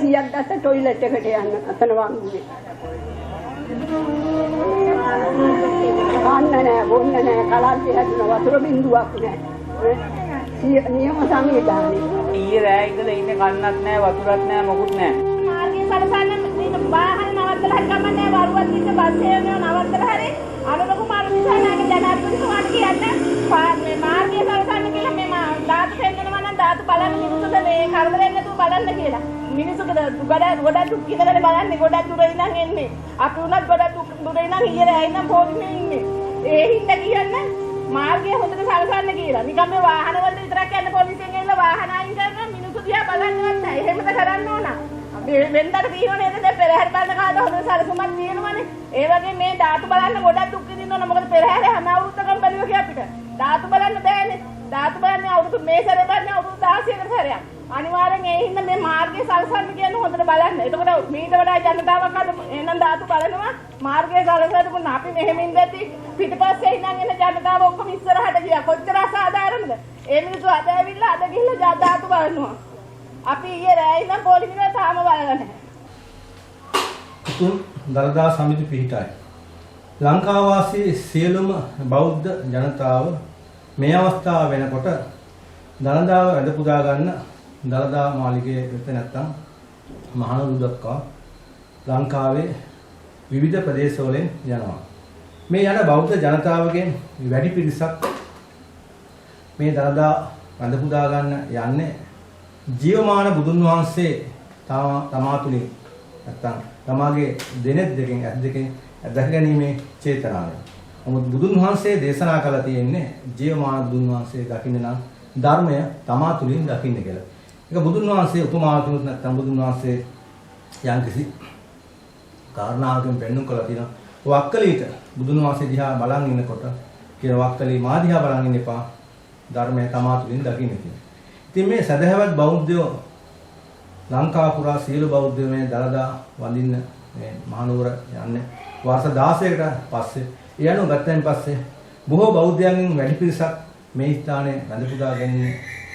100ක් දැස්ස টয়ලට් එකට යන්න අතන වංගුවේ. අන්න නෑ බොන්න නෑ කලන්තේ හැදුන වතුර බින්දුවක් නෑ. නියම සංවිධානය. ඊයේ රෑ ඉඳලා ඉන්නේ කන්නක් නෑ වතුරක් නෑ මොකුත් නෑ. මාර්ගයේ සලසන්න මේ වාහන නවත්තලා හරි ගමන්නේ වරුවක් ඉන්න බස් එකේ නවත්තලා හරි අනුර කුමාර දිසානාගේ ජනාධිපතිතුමාට කියන්නේ මේ මාර්ගයේ සලසන්න කියලා මේ දාතු පෙන්නනවා නම් දාතු බලන්න මිනිස්සුද මේ කරදරෙන්නේ නැතුව බලන්න කියලා. මිනිස්සුද ගොඩක් දුක් විඳලා බලන්නේ ගොඩක් දුර ඉඳන් එන්නේ. අපි උනත් ගොඩක් දුර ඉඳන් ඊයේ රෑ ඉඳන් පොඩිනේ ඉන්නේ. ඒ හින්දා කියන්නේ මාර්ගය හොඳට සලසන්න කියලා. නිකන් මේ වාහන වලට විතරක් යන්න පොලිසියෙන් එන්න වාහන අයින් කරන මිනිස්සු දිහා බලන්නවත් නැහැ. එහෙමද කරන්න ඕන. අපි වෙන්දට තියෙන නේද දැන් පෙරහැර බලන කාට හොඳ සලකුමක් තියෙනවනේ. ඒ වගේ මේ ධාතු බලන්න ගොඩක් දුක් විඳින්න ඕන. මොකද පෙරහැර හැම අවුරුද්දකම බැලුවා අපිට. ධාතු බලන්න බෑනේ. ධාතු බලන්නේ අවුරුදු මේ සැරේ බලන්නේ අවුරුදු 16කට සැරයක්. අනිවාර්යෙන් ඒ හින්දා මේ මාර්ගය සලසන්න කියන්නේ හොඳට බලන්න. එතකොට මීට වඩා ජනතාවක් අද එනනම් ධාතු බලනවා මාර්ගය සලසනකොට අපි මෙහෙම ඉඳදී පිටපස්සේ ඉඳන් එන ජනතාව ඔක්කොම ඉස්සරහට ගියා. කොච්චර අසාධාරණද? ඒ මිනිස්සු අද ඇවිල්ලා අද ගිහිල්ලා ධාතු බලනවා. අපි ඊයේ රෑ ඉඳන් පොලිසියට තාම බලලා නැහැ. තුන් දළදා සමිති පිහිටයි. ලංකා වාසී සියලුම බෞද්ධ ජනතාව මේ අවස්ථාව වෙනකොට දළදාව වැඳ පුදා ගන්න දළදා මාලිගයේ වෙත නැත්තම් මහනුවර දක්වා ලංකාවේ විවිධ ප්‍රදේශවලින් යනවා. මේ යන බෞද්ධ ජනතාවගෙන් වැඩි පිරිසක් මේ දළදා වැඳ පුදා ගන්න යන්නේ ජීවමාන බුදුන් වහන්සේ තමා තුලින් නැත්තම් තමාගේ දෙනෙත් දෙකෙන් ඇස් දෙකෙන් දැක ගැනීමේ චේතනාවෙන්. නමුත් බුදුන් වහන්සේ දේශනා කළා තියෙන්නේ ජීවමාන බුදුන් වහන්සේ දකින්න නම් ධර්මය තමා තුලින් දකින්න කියලා. ඒක බුදුන් වහන්සේ උපමාවකින් නැත්තම් බුදුන් වහන්සේ යම්කිසි කාරණාවකින් පෙන්වන්න කළා තියෙනවා. වක්කලීට බුදුන් වහන්සේ දිහා බලන් ඉන්නකොට කියන වක්කලී මා දිහා බලන් ඉන්න එපා ධර්මය තමා තුලින් දකින්න කියලා. ඉතින් මේ සදහවත් බෞද්ධයෝ ලංකා පුරා සියලු බෞද්ධයෝ මේ දළදා වඳින්න මේ මහනුවර යන්නේ වර්ෂ 16කට පස්සේ යනු ගත්තන් පස්සේ බොහෝ බෞද්ධයන්ගෙන් වැඩි පිරිසක් මේ ස්ථානයේ වැඳ පුදා ගැනීම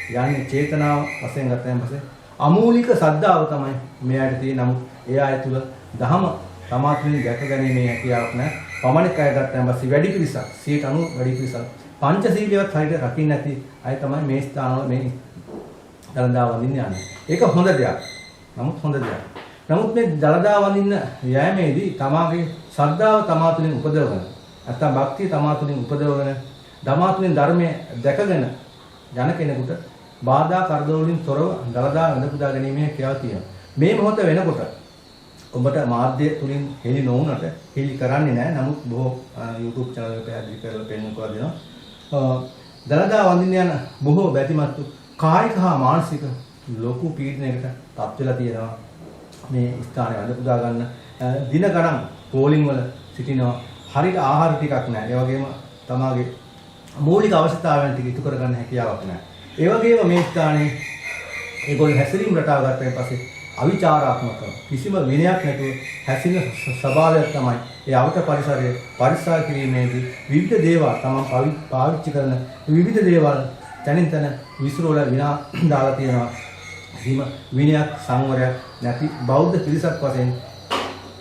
යන්නේ චේතනාව වශයෙන් ගත්තන් පස්සේ අමූලික ශ්‍රද්ධාව තමයි මෙයාට තියෙන. නමුත් ඒ අය තුල දහම තමාතුලින් දැක ගැනීමේ හැකියාවක් නැහැ. පමණික අය ගත්තන් පස්සේ වැඩි පිරිසක් 90% වැඩි පිරිසක් පංචශීලියවත් හරියට රකින්න නැති අය තමයි මේ ස්ථානවල මේ දළදා වඳින්න යන්නේ. ඒක හොඳ දෙයක්. නමුත් හොඳ දෙයක්. නමුත් මේ දළදා වඳින්න යෑමේදී තමාගේ ශ්‍රද්ධාව තමා තුළින් උපදවගෙන නැත්නම් භක්තිය තමා තුළින් උපදවගෙන තමා තුළින් ධර්මයේ දැකගෙන යන කෙනෙකුට බාධා කරදර වලින් තොරව දළදා වැඳ පුදා ගැනීමේ හැකියාව තියෙනවා. මේ මොහොත වෙනකොට ඔබට මාධ්‍ය තුලින් හෙළි නොවුනට හෙළි කරන්නේ නැහැ. නමුත් බොහෝ YouTube channel එක පැහැදිලි කරලා පෙන්වලා දෙනවා. දළදා වඳින්න යන බොහෝ බැතිමත්තු කායික හා මානසික ලොකු පීඩනයකට පත් වෙලා තියෙනවා. මේ ස්ථානය වැඳ පුදා ගන්න දින ගණන් පෝලිං වල සිටිනවා. හරියට ආහාර ටිකක් නැහැ. ඒ වගේම තමාගේ මූලික අවශ්‍යතාවයන් ටික ඉටු කරගන්න හැකියාවක් නැහැ. ඒ වගේම මේ ස්ථානයේ ඒගොල්ලෝ හැසිරීම රටාව ගත්තයින් පස්සේ අවිචාරාත්මක කිසිම විනයක් නැතුව හැසිරෙන ස්වභාවයක් තමයි ඒ අවත පරිසරය පරිසර කිරීමේදී විවිධ දේවල් තමයි පාවිච්චි කරන විවිධ දේවල් තනින් තන විසිරවල විනා දාලා තියෙනවා. කිසිම විනයක් සංවරයක් නැති බෞද්ධ පිරිසක් වශයෙන්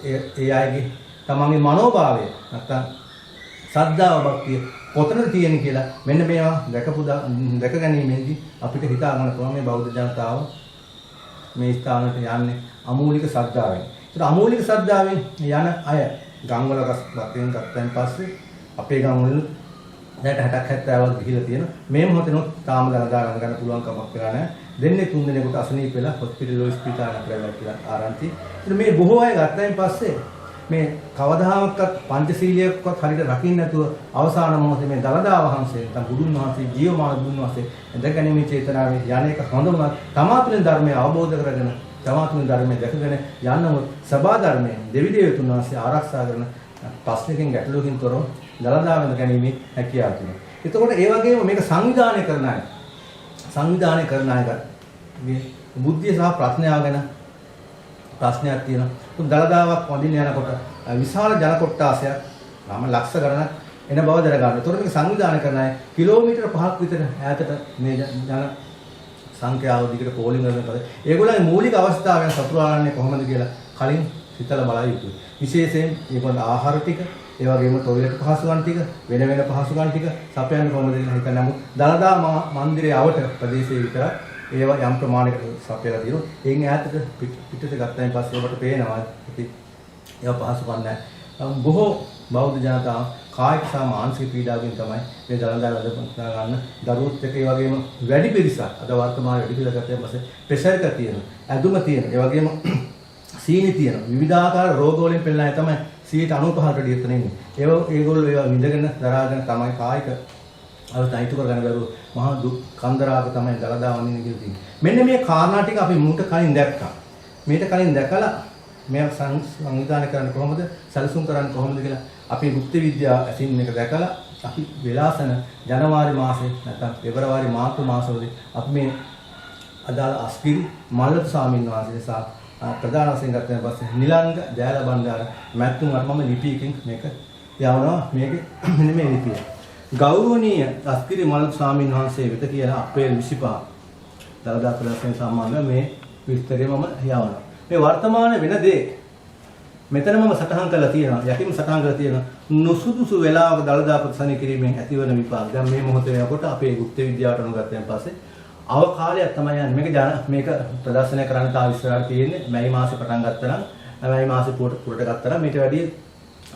ඒ අයගේ තමන්ගේ මනෝභාවය නැත්තම් ශ්‍රද්ධාව භක්තිය කොතනද තියෙන්නේ කියලා මෙන්න මේවා දැක ගැනීමේදී අපිට හිතා ගන්න පුළුවන් මේ බෞද්ධ ජනතාව මේ ස්ථානට යන්නේ අමූලික ශ්‍රද්ධාවෙන්. ඒත් අමූලික ශ්‍රද්ධාවෙන් යන අය ගම්වල වශයෙන් ගත්තන් පස්සේ අපේ ගම්වල දැට 60ක් 70ක් ගිහිලා තියෙනවා. මේ මොහොතේනොත් තාම දළදා ගන්න පුළුවන් කමක් වෙලා නැහැ. දෙන්නේ තුන් දිනකට අසනීප වෙලා හොස්පිටල් ස්පිතාලයකට ගිහලා කියලා ආරංචි. ඉතින් මේ බොහෝ අය ගත්තයින් පස්සේ මේ කවදාහක්වත් පංචශීලයක්වත් හරියට රකින්න නැතුව අවසාන මොහොතේ මේ දළදා වහන්සේ නැත්නම් බුදුන් වහන්සේ ජීවමාන බුදුන් වහන්සේ දැකගැනීමේ චේතනාවේ යන්නේක හොඳම තමා තුළින් ධර්මය අවබෝධ කරගෙන තමා තුළින් ධර්මය දැකගෙන යන්නම සබා ධර්මයෙන් දෙවි දේවතුන් වහන්සේ ආරක්ෂා කරන ප්‍රශ්නකින් ගැටලුවකින් තොරව දළදා වෙන ගැනීමේ හැකියාව තියෙනවා. එතකොට ඒ වගේම මේක සංවිධානය කරන අය මේ බුද්ධිය සහ ප්‍රඥාව ගැන ප්‍රශ්නයක් තියෙනවා. දළදාවක් වඳින්න යනකොට විශාල ජන කොට්ටාසයක් ලක්ෂ ගණනක් එන බව දැනගන්න. ඒතකොට මේක සංවිධානය කරන අය කිලෝමීටර් 5ක් විතර ඈතට මේ ජන සංඛ්‍යාව දිගට පෝලිං කරනකොට ඒගොල්ලන්ගේ මූලික අවස්ථාවන් සතුරාලන්නේ කොහොමද කියලා කලින් හිතලා බලා යුතුයි. විශේෂයෙන් ඒගොල්ලෝ ආහාර ටික, ඒ වගේම টয়ලට් පහසුකම් ටික, වෙන වෙන පහසුකම් ටික සපයන්නේ කොහොමද කියලා හිතන්න. නමුත් දළදා මන්දිරයේ අවට ප්‍රදේශයේ විතර ඒවා යම් ප්‍රමාණයකට සපයලා තියෙනවා. එයින් ඈතට පිටට ගත්තාන් පස්සේ ඔබට පේනවා ඉතින් ඒවා පහසුකම් නැහැ. බොහෝ බෞද්ධ ජනතාව කායික සහ මානසික පීඩාවකින් තමයි මේ දළදා වැඩපිළිවෙල ගන්න. දරුවොත් එක්ක ඒ වගේම වැඩි පිරිසක් අද වර්තමාන වැඩි පිළිවෙල ගත්තන් පස්සේ ප්‍රෙෂර් එක තියෙනවා. ඇදුම තියෙනවා. ඒ වගේම සීනි තියෙනවා. විවිධාකාර රෝග වලින් පෙළෙන අය තමයි 95%කට ඉතන ඉන්නේ. ඒගොල්ලෝ ඒවා විඳගෙන දරාගෙන තමයි කායික අවස්ථායිතු කරගන්න බැරුව මහා දුක් කන්දරාක තමයි දළදා වඳින්න කියලා තියෙන්නේ. මෙන්න මේ කාරණා ටික අපි මුට කලින් දැක්කා. මේක කලින් දැකලා මේ සංවිධානය කරන්න කොහොමද සැලසුම් කරන්න කොහොමද කියලා අපි ගුප්ත විද්‍යාව ඇසින් මේක දැකලා අපි වෙලාසන ජනවාරි මාසේ නැත්නම් පෙබරවාරි මාර්තු මාසවලදී අපි මේ අදාළ අස්කිරි මල්ලතු ස්වාමීන් වහන්සේ සහ ප්‍රධාන වශයෙන් ගත්තන් පස්සේ නිලංග ජයල බණ්ඩාර මැතිතුන් අරමම ලිපියකින් මේක යවනවා. මේකේ මෙන්න මේ ලිපිය. ගෞරවනීය අස්කිරි මල්ලතු ස්වාමීන් වහන්සේ වෙත කියලා අප්‍රේල් 25 දළදා ප්‍රදර්ශනය සම්බන්ධව මේ විස්තරය මම යවනවා. මේ වර්තමාන වෙන දේ මෙතන මම සටහන් කරලා තියෙනවා. යකින් සටහන් කරලා තියෙනවා. නොසුදුසු වෙලාවක දළදා ප්‍රදර්ශනය කිරීමෙන් ඇතිවන විපාක. දැන් මේ මොහොතේ යනකොට අපේ ගුප්ත විද්‍යාවට අනුගතයන් පස්සේ අවකාලයක් තමයි යන්නේ. මේක ප්‍රදර්ශනය කරන්න තා ඉස්සරහට තියෙන්නේ. මැයි මාසේ පටන් ගත්තා නම් මැයි මාසේ පුරට ගත්තා නම් මේට වැඩිය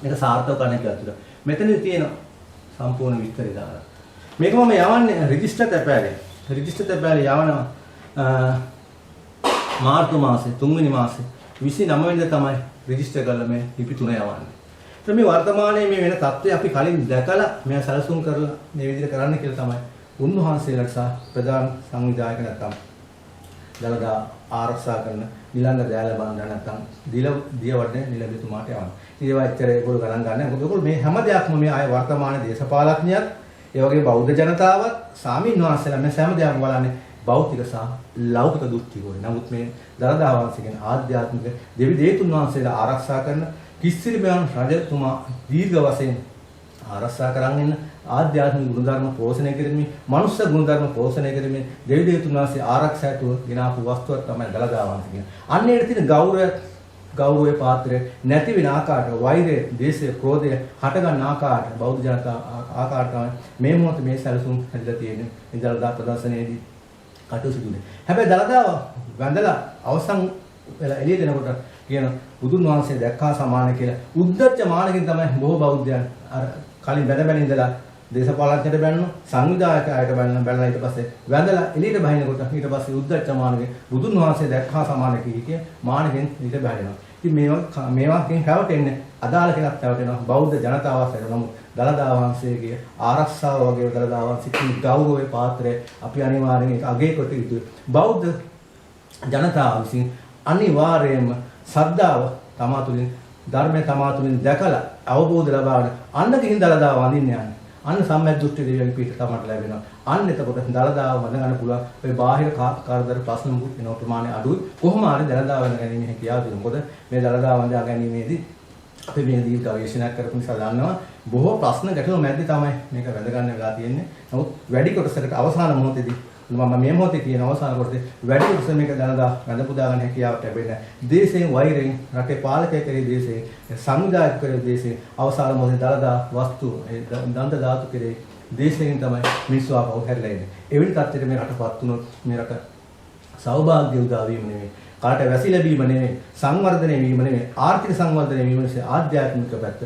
මේක සාර්ථක කරන්න කියලා තුන. මෙතනදී තියෙන සම්පූර්ණ විස්තරය දාලා. මේක මම යවන්නේ රෙජිස්ටර් තැපෑලේ. රෙජිස්ටර් තැපෑලේ යවනවා මාර්තු මාසේ 3 වෙනි මාසේ 29 වෙනිදා තමයි රෙජිස්ටර් කරලා මේ ලිපි තුන යවන්නේ. ඒත් මේ වර්තමානයේ මේ වෙන තත්ත්වය අපි කලින් දැකලා මේ සැලසුම් කරලා මේ විදිහට කරන්න කියලා තමයි උන්වහන්සේලාට සහ ප්‍රධාන සංවිධායක නැත්නම් දළදා ආරක්ෂා කරන නිලංග දයාල බණ්ඩාර නැත්නම් දියවඩන නිලබිතුමාට යවන්නේ. ඒවා ඇත්තට ඒගොල්ලෝ ගණන් ගන්න. මොකද ඒගොල්ලෝ මේ හැම දෙයක්ම මේ ආය වර්තමාන දේශපාලඥයත් ඒ වගේ බෞද්ධ ජනතාවත් සාමීන් වහන්සේලා මේ හැම දෙයක්ම බලන්නේ භෞතික සහ ලෞකික දෘෂ්ටිකෝණය. නමුත් මේ දළදා වංශිකයන් ආධ්‍යාත්මික දෙවි දේතුන් වහන්සේලා ආරක්ෂා කරන කිස්සිරිබයන් රජතුමා දීර්ඝ වශයෙන් ආරක්ෂා කරන් ඉන්න ආධ්‍යාත්මික ගුණධර්ම පෝෂණය කිරීමේ, මනුෂ්‍ය ගුණධර්ම පෝෂණය කිරීමේ දෙවි දේතුන් වහන්සේ ආරක්ෂාට ගෙනාපු වස්තුවක් තමයි දළදා වංශිකයන්. අන්න ඒකට තියෙන ගෞරවයේ පාත්‍රය නැති වෙන ආකාරයට වෛරය, දේශය, ක්‍රෝධය හට ගන්න ආකාරයට බෞද්ධ ජනතාව ආකාරයට මේ මොහොතේ මේ සැලසුම් හැදලා තියෙන්නේ. මේ දළදා ප්‍රදර්ශනයේදී කටුසුදුනේ. හැබැයි දළදාව වැඳලා අවසන් වෙලා එළිය දෙනකොට කියන බුදුන් වහන්සේ දැක්කා සමාන කියලා උද්දච්ච මානකින් තමයි බොහෝ බෞද්ධයන් අර කලින් බැන ඉඳලා දේශපාලනඥයට බැන්නු සංවිධායකයට බැලලා ඊට පස්සේ වැඳලා එළියට බහිනකොට ඊට පස්සේ උද්දච්ච මානකින් බුදුන් වහන්සේ දැක්කා සමාන කිය මානකින් ඊට බැහැරෙනවා. ඉතින් මේවාකින් හැවටෙන්නේ අදාළ කෙනෙක් හැවටෙනවා බෞද්ධ ජනතාව අතර. නමුත් දළදා වංශයේ ආරක්ෂාව වගේ දළදා වංශිකී ගෞරවයේ පාත්‍රය අපි අනිවාර්යෙන් ඒක අගය කොට යුතුයි. බෞද්ධ ජනතාව විසින් අනිවාර්යයෙන්ම ශ්‍රද්ධාව තමා තුළින් ධර්මය තමා තුළින් දැකලා අවබෝධ ලබාගෙන අන්න ගිහින් දළදා වඳින්න යන්නේ. අන්න සම්මත දෘෂ්ටි දෙවියන්ගේ පිට තමට ලැබෙනවා. අන්න එතකොට දළදාව වඳ ගන්න පුළුවන්. ඔය බාහිර කාර්යදර ප්‍රශ්න මුකුත් වෙන ප්‍රමාණය අඩුයි. කොහොම හරි දළදාව වඳ ගැනීම හැකියාව තියෙනවා. මොකද මේ දළදාව වඳ ගැනීමේදී අපි මේ දීර්ඝ ගවේෂණයක් කරපු නිසා දන්නවා බොහෝ ප්‍රශ්න ගැටලු මැද්දේ තමයි මේක වැඳ ගන්න වෙලා තියෙන්නේ. නමුත් වැඩි කොටසකට අවසාන මොහොතේදී මම මේ මොහොතේ කියන අවසාන කොටසේ වැඩි කොටස මේක දළදා වැඳ පුදා ගන්න හැකියාවට ලැබෙන්නේ. දේශයෙන් වෛරයෙන් රටේ පාලකය කරේ දේශයෙන් සංවිධායක කරේ දේශයෙන් අවසාන මොහොතේ දළදා වස්තු දන්ත ධාතු කරේ දේශයෙන් තමයි මිනිස්සු ආපහු හැරිලා ඉන්නේ. එවැනි තත්ත්වයකට මේ රටපත් වුණොත් මේ රට සෞභාග්‍ය උදා වීම නෙමෙයි, කාට වැසි ලැබීම නෙමෙයි, සංවර්ධනය වීම නෙමෙයි, ආර්ථික සංවර්ධනය වීම නෙමෙයි, ආධ්‍යාත්මික පැත්ත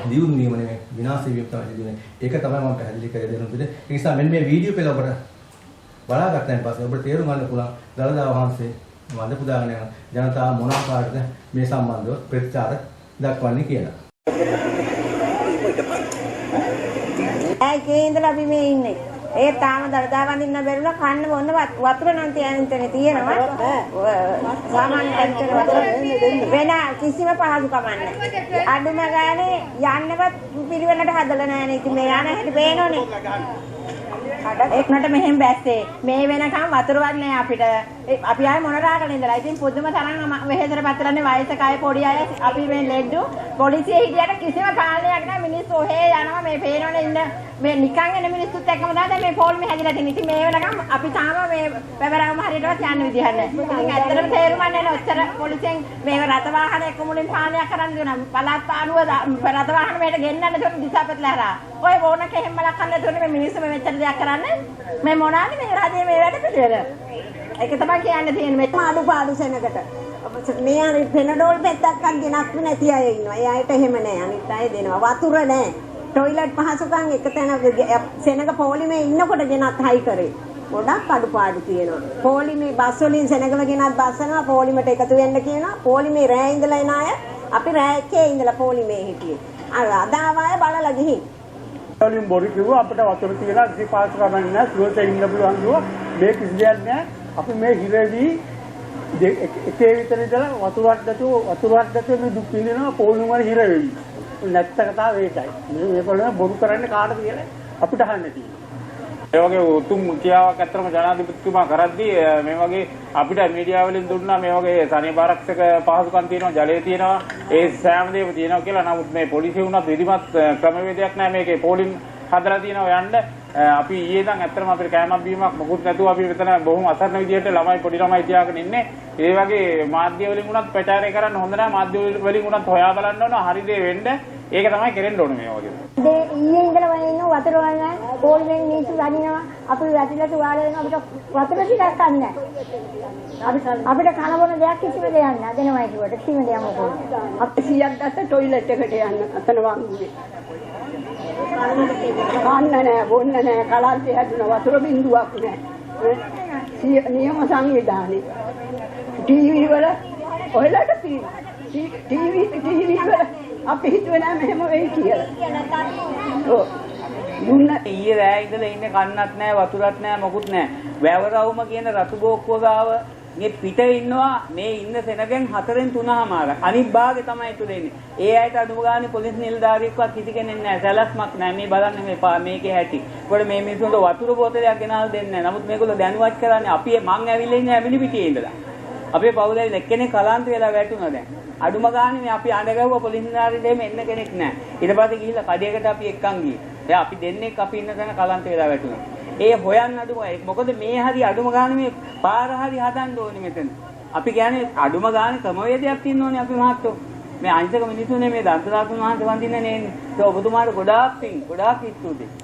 දියුණු වීම නෙමෙයි, විනාශ වීම තමයි දියුනේ. ඒක තමයි මම පැහැදිලි කරලා දෙන්න උදේ. ඒ නිසා මෙන්න මේ වීඩියෝ පෙළ ඔබට බලාගත්තන් පස්සේ ඔබට තේරුම් ගන්න පුළුවන් දළදා වහන්සේ වඳ පුදාගෙන යන ජනතාව මොන ආකාරයකද මේ සම්බන්ධව ප්‍රතිචාර දක්වන්නේ කියලා. ඒකේ ඉඳලා අපි මේ ඉන්නේ. ඒ තාම දළදා වඳින්න බැරුණා කන්න මොන වතුර නම් තියෙන තියෙනවා. සාමාන්‍ය අන්තර වතුර වෙන කිසිම පහසුකමක් නැහැ. අඩුම ගානේ යන්නවත් පිළිවෙලට හදලා නැහැ නේ. ඉතින් මේ යන හැටි පේනෝනේ. එක්නට මෙහෙම බැස්සේ මේ වෙනකම් වතුරවත් නැහැ අපිට. අපි ආයේ මොනරාගෙන ඉඳලා. ඉතින් පුදුම තරම් වෙහෙතර පතරන්නේ වයසක අය පොඩි අය අපි මේ ලෙඩ්ඩු පොලිසිය හිටියට කිසිම පාලනයක් නැහැ. මිනිස්සු ඔහේ යනවා මේ පේනෝනේ ඉන්න මේ නිකන් එන මිනිස්සුත් එක්කම තමයි මේ පොලිමේ හැදිලා තියෙන්නේ. ඉතින් මේ වෙනකම් අපි තාම මේ පැවරවම හරියටවත් යන්න විදිහක් නැහැ. ඉතින් ඇත්තටම තේරුම් ගන්න ඔච්චර පොලිසියෙන් මේ රට වාහන එක්ක මුලින් පාලනය කරන්න දෙනවා. පළාත් පානුව රට වාහන මේකට ගෙන්නන්න දෙන්න දිසාපත් ලහරා. ඔය ඕනක හැම්මලක් කරන්න දෙන්නේ මේ මිනිස්සු මේ මෙච්චර දෙයක් කරන්නේ. මේ මොනවාද මේ රජයේ මේ වැඩ පිළිවෙල. ඒක තමයි කියන්න තියෙන්නේ. මේ අඩුපාඩු සෙනකට. මේ අර පෙනඩෝල් පෙත්තක්වත් ගෙනත් නැති අය ඉන්නවා. ඒ අයට එහෙම නැහැ. අනිත් අය දෙනවා. වතුර නැහැ. ටොයිලට් පහසුකම් එක තැන සෙනඟ පොලිමේ ඉන්නකොට ගෙනත් හයි කරේ. ගොඩක් අඩුපාඩු තියෙනවා. පොලිමේ බස් වලින් සෙනඟව ගෙනත් බස්සනවා පොලිමට එකතු වෙන්න කියනවා. පොලිමේ රෑ ඉඳලා එන අය අපි රෑ එකේ ඉඳලා පොලිමේ හිටියේ. අර අදාව අය බලලා ගිහින්. වලින් බොරු කිව්වා අපිට වතුර තියලා ඉති පාසුකම් නැහැ. සුවසේ ඉන්න පුළුවන් කිව්වා. මේ කිසි දෙයක් නැහැ. අපි මේ හිරේදී එකේ විතර ඉඳලා වතුරක් දැතුව මේ දුක් විඳිනවා පොලිම වල හිර වෙවි. නැත්ත කතාව ඒකයි. මේගොල්ලෝ බොරු කරන්නේ කාටද කියලා අපිට අහන්න තියෙනවා. ඒ වගේ උතුම් ක්‍රියාවක් අත්‍තරම ජනාධිපතිතුමා කරද්දී මේ වගේ අපිට මීඩියා වලින් දුන්නා මේ වගේ සනීපාරක්ෂක පහසුකම් තියෙනවා, ජලය තියෙනවා, ඒ සෑම දේම තියෙනවා කියලා. නමුත් මේ පොලිසිය වුණත් විධිමත් ක්‍රමවේදයක් නැහැ මේකේ. පොලිම් හදලා තියෙනවා යන්න. අපි ඊයේ ඉඳන් ඇත්තටම අපිට කෑමක් බීමක් මොකුත් නැතුව අපි මෙතන බොහොම අසරණ විදියට ළමයි පොඩි ළමයි තියාගෙන ඉන්නේ. ඒ වගේ මාධ්‍ය වලින් උනත් ප්‍රචාරය කරන්න හොඳ නැහැ. මාධ්‍ය වලින් උනත් හොයා බලන්න ඕන හරි දේ වෙන්න. ඒක තමයි කෙරෙන්න ඕනේ මේ වගේ. ඊයේ ඉඳලා වගේ ඉන්න වතුර වල නැහැ. පොලිමෙන් මිනිස්සු ගනිනවා. අපි වැටිලා තුවාල වෙනවා. අපිට වතුර ටිකක් ගන්න නැහැ. අපිට කන බොන දෙයක් කිසිම දෙයක් නැහැ. දෙනවයි කිව්වට කිසිම දෙයක් මොකද. අපි 100ක් ගත්ත ටොයිලට් එකට යන්න අතන වංගුවේ. කන්න නැහැ, බොන්න නැහැ, කලන්තේ හැදුනා වතුර බින්දුවක් නැහැ. නියම සංවිධානය. ටීවී වල ඔයලාට ටීවී වල අපි හිතුවේ නෑ මෙහෙම වෙයි කියලා. ඔව්. ඊයේ රෑ ඉඳලා ඉන්නේ කන්නත් නැහැ, වතුරත් නැහැ, මොකුත් නැහැ. වැවරවුම කියන රතු බෝක්කුව ගාව මේ පිට ඉන්නවා මේ ඉන්න සෙනගෙන් 4න් 3මාර. අනිත් භාගේ තමයි ඉතුරු වෙන්නේ. ඒ අයට අඩුම ගානේ පොලිස් නිලධාරියෙක්වත් කිසි කෙනෙක් නැහැ. සැලැස්මක් නැහැ. මේ බලන්න මේකේ හැටි. ඒකට මේ මිනිස්සුන්ට වතුර බෝතලයක් ගෙනල්ලා දෙන්නේ නැහැ. නමුත් මේගොල්ලෝ දැනුවත් කරන්නේ අපි මං ඇවිල්ලා ඉන්නේ ඇමිලි පිටියේ ඉඳලා. අපේ පවුලේ එක්කෙනෙක් කලාන්ත වෙලා වැටුණා දැන්. අඩුම ගානේ මේ අපි අඬ ගැව්වා පොලිස් නිලධාරියෙක් එහෙම එන්න කෙනෙක් නැහැ. ඊට පස්සේ ගිහිල්ලා කඩේකට අපි එක්කන් ගියේ. දැන් අපි දෙන්නෙක් අපි ඉන්න තැන කලාන්ත වෙලා වැටුණා. ඒ හොයන්න අඩුම මොකද මේ හරි අඩුම ගානේ මේ පාර හරි හදන්න ඕනේ මෙතන. අපි කියන්නේ අඩුම ගානේ ක්‍රමවේදයක් තියෙන්න ඕනේ අපි මහත්තයෝ. මේ අංශක මිනිස්සුනේ මේ දන්තදාතුන් වහන්සේ වඳින්න නේ. ඒක ඔබතුමාට ගොඩාක් පිං ගොඩාක් ස්තුතියි.